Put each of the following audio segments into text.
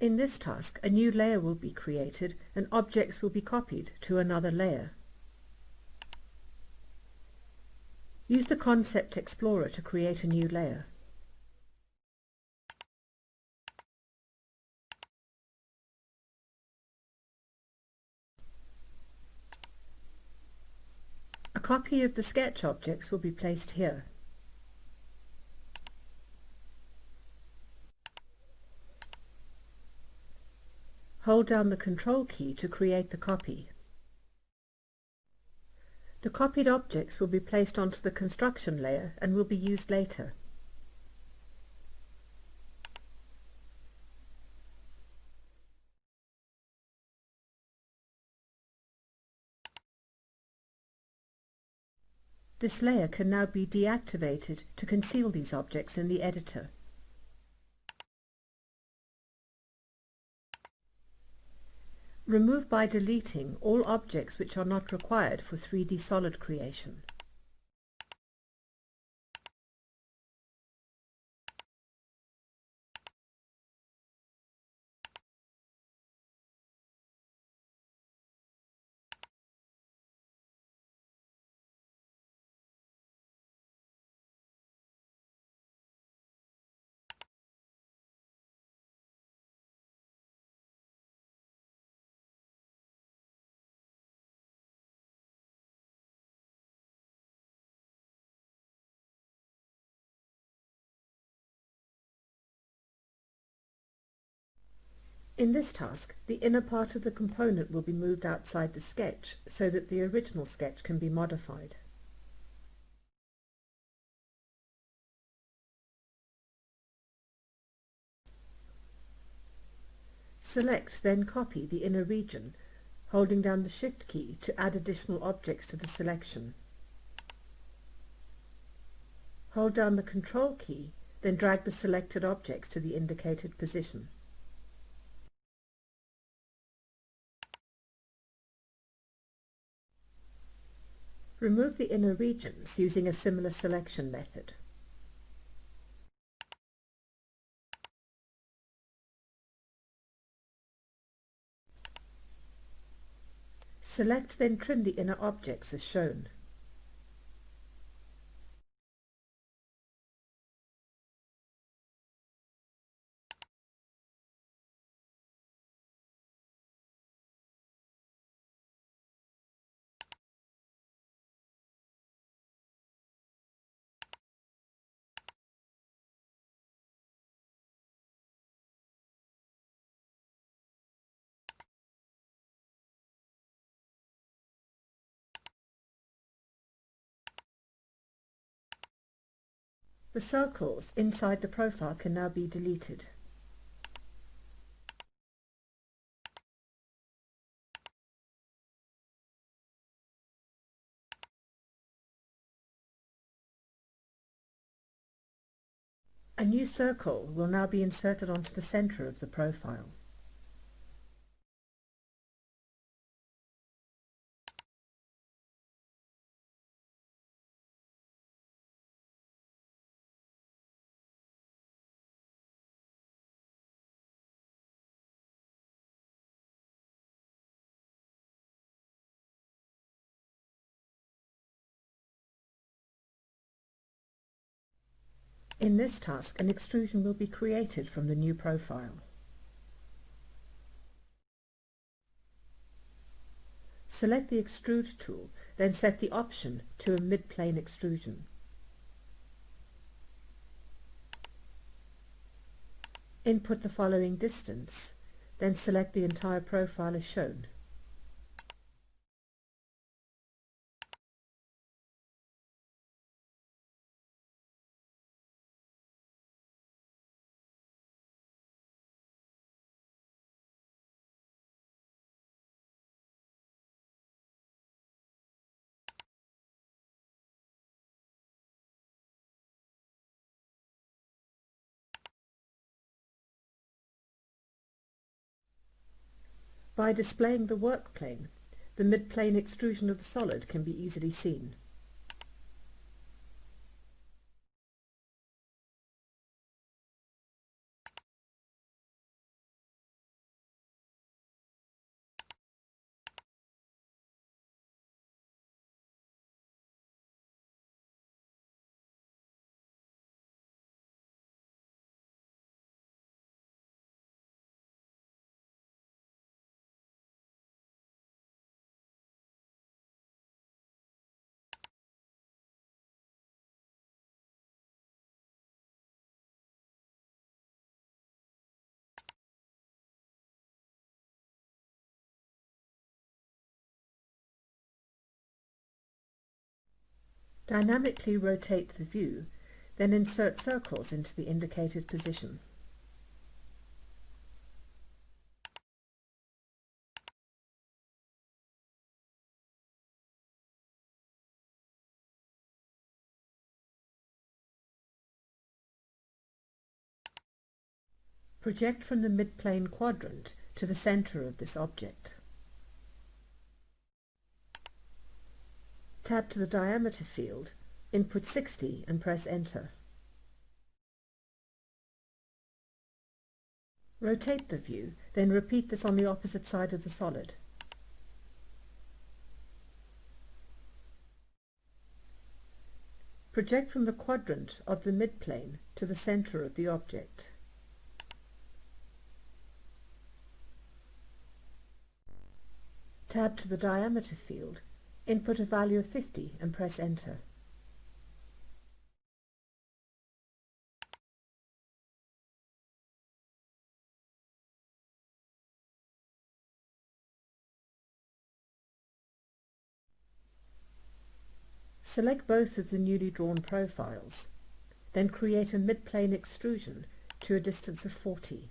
In this task, a new layer will be created and objects will be copied to another layer. Use the Concept Explorer to create a new layer. A copy of the sketch objects will be placed here. Hold down the Control key to create the copy. The copied objects will be placed onto the construction layer and will be used later. This layer can now be deactivated to conceal these objects in the editor. Remove by deleting all objects which are not required for 3D solid creation. In this task, the inner part of the component will be moved outside the sketch so that the original sketch can be modified. Select, then copy the inner region, holding down the Shift key to add additional objects to the selection. Hold down the Control key, then drag the selected objects to the indicated position. Remove the inner regions using a similar selection method. Select, then trim the inner objects as shown. The circles inside the profile can now be deleted. A new circle will now be inserted onto the center of the profile. In this task, an extrusion will be created from the new profile. Select the Extrude tool, then set the option to a mid-plane extrusion. Input the following distance, then select the entire profile as shown. By displaying the work plane, the mid-plane extrusion of the solid can be easily seen. Dynamically rotate the view, then insert circles into the indicated position. Project from the midplane quadrant to the center of this object. Tab to the diameter field, input 60 and press enter. Rotate the view, then repeat this on the opposite side of the solid. Project from the quadrant of the midplane to the center of the object. Tab to the diameter field, input a value of 50 and press enter. Select both of the newly drawn profiles, then create a midplane extrusion to a distance of 40.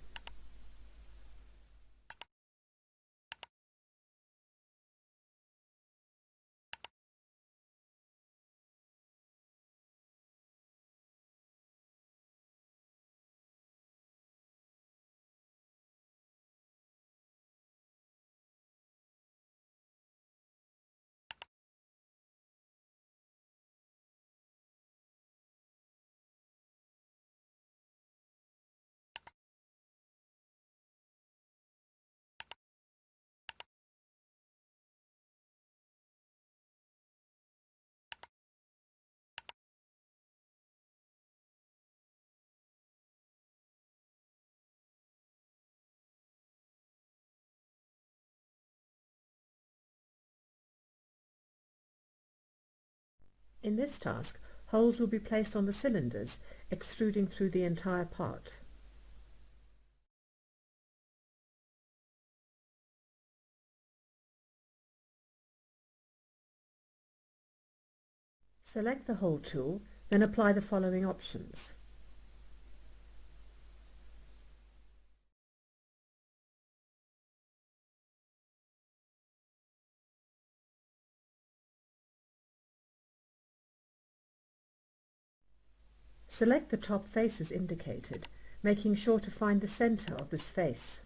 In this task, holes will be placed on the cylinders, extruding through the entire part. Select the hole tool, then apply the following options. Select the top face as indicated, making sure to find the center of this face.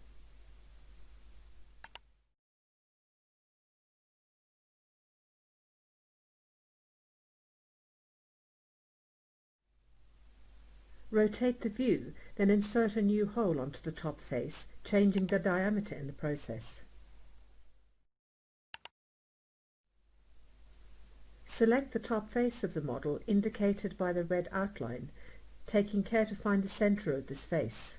Rotate the view, then insert a new hole onto the top face, changing the diameter in the process. Select the top face of the model indicated by the red outline, taking care to find the center of this face.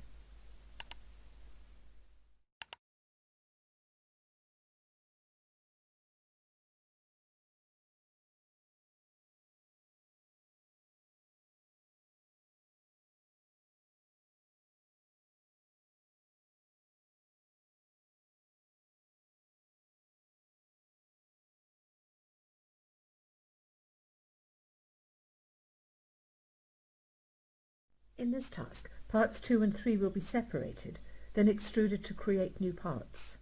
In this task, parts 2 and 3 will be separated, then extruded to create new parts.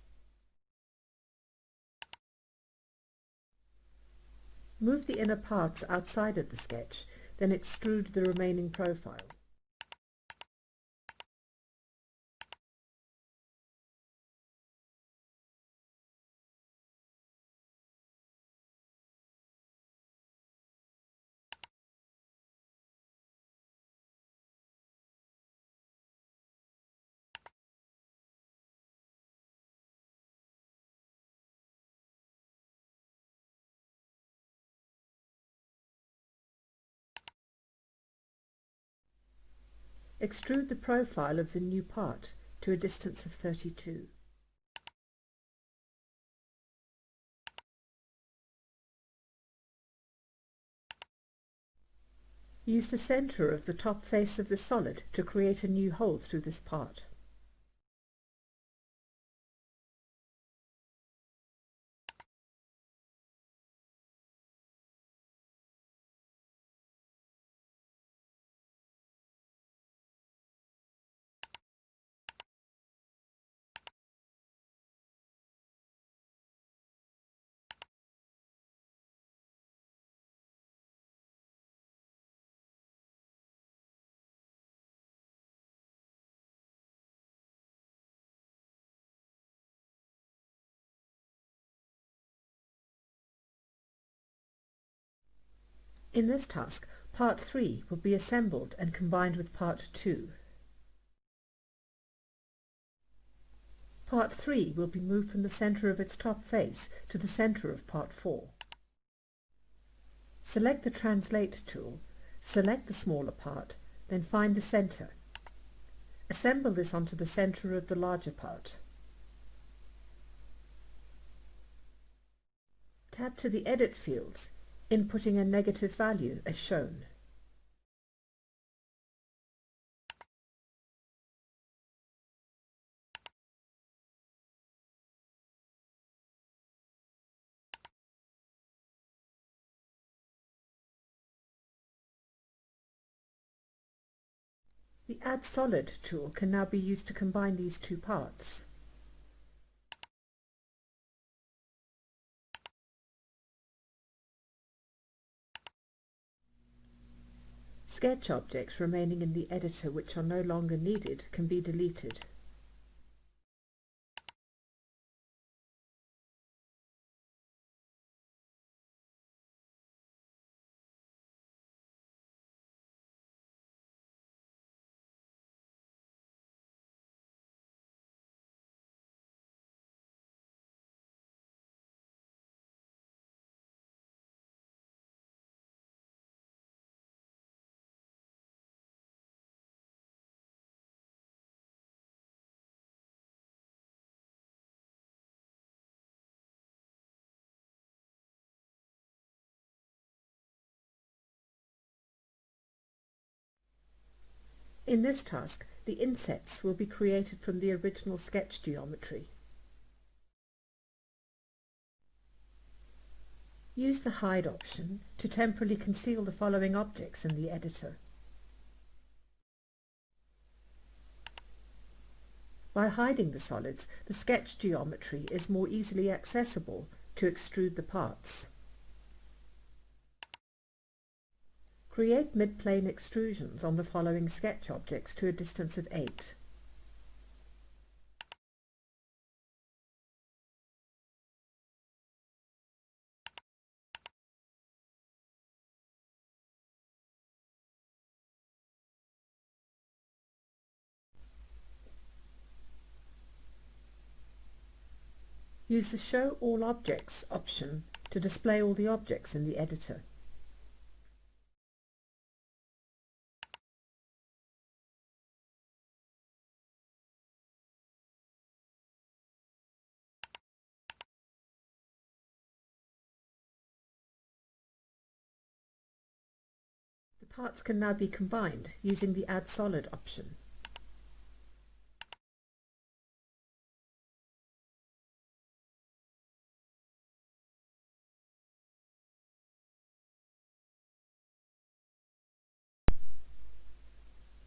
Move the inner parts outside of the sketch, then extrude the remaining profile. Extrude the profile of the new part to a distance of 32. Use the center of the top face of the solid to create a new hole through this part. In this task, Part 3 will be assembled and combined with Part 2. Part 3 will be moved from the centre of its top face to the centre of Part 4. Select the Translate tool, select the smaller part, then find the centre. Assemble this onto the centre of the larger part. Tab to the Edit fields, inputting a negative value as shown. The Add Solid tool can now be used to combine these two parts. Sketch objects remaining in the editor which are no longer needed can be deleted. In this task, the insets will be created from the original sketch geometry. Use the Hide option to temporarily conceal the following objects in the editor. By hiding the solids, the sketch geometry is more easily accessible to extrude the parts. Create mid-plane extrusions on the following sketch objects to a distance of 8. Use the Show All Objects option to display all the objects in the editor. The parts can now be combined using the Add Solid option.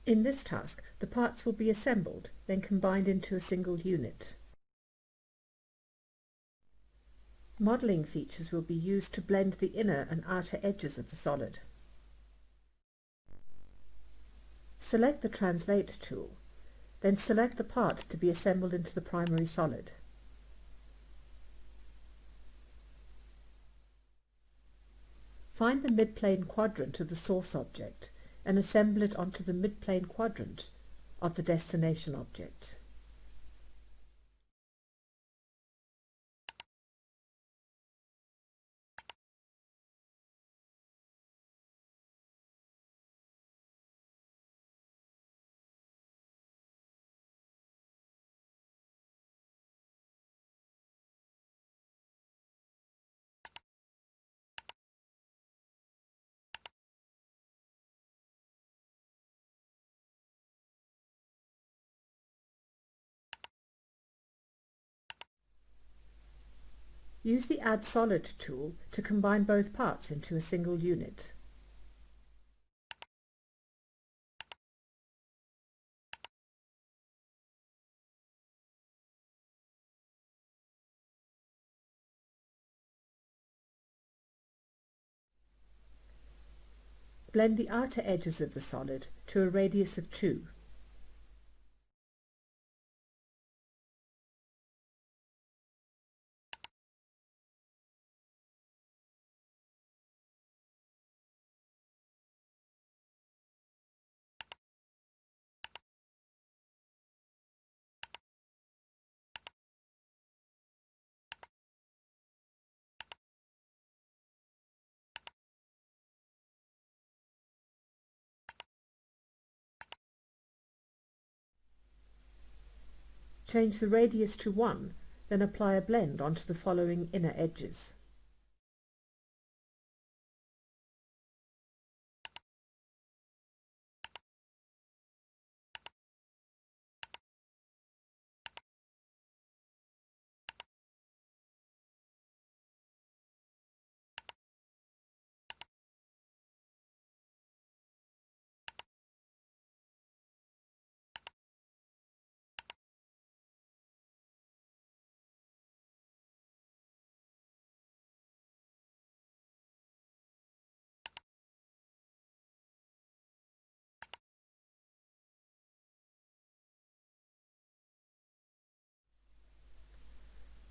In this task, the parts will be assembled, then combined into a single unit. Modelling features will be used to blend the inner and outer edges of the solid. Select the Translate tool, then select the part to be assembled into the primary solid. Find the midplane quadrant of the source object and assemble it onto the midplane quadrant of the destination object. Use the Add Solid tool to combine both parts into a single unit. Blend the outer edges of the solid to a radius of 2. Change the radius to 1, then apply a blend onto the following inner edges.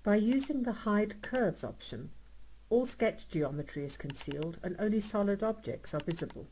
By using the Hide Curves option, all sketch geometry is concealed and only solid objects are visible.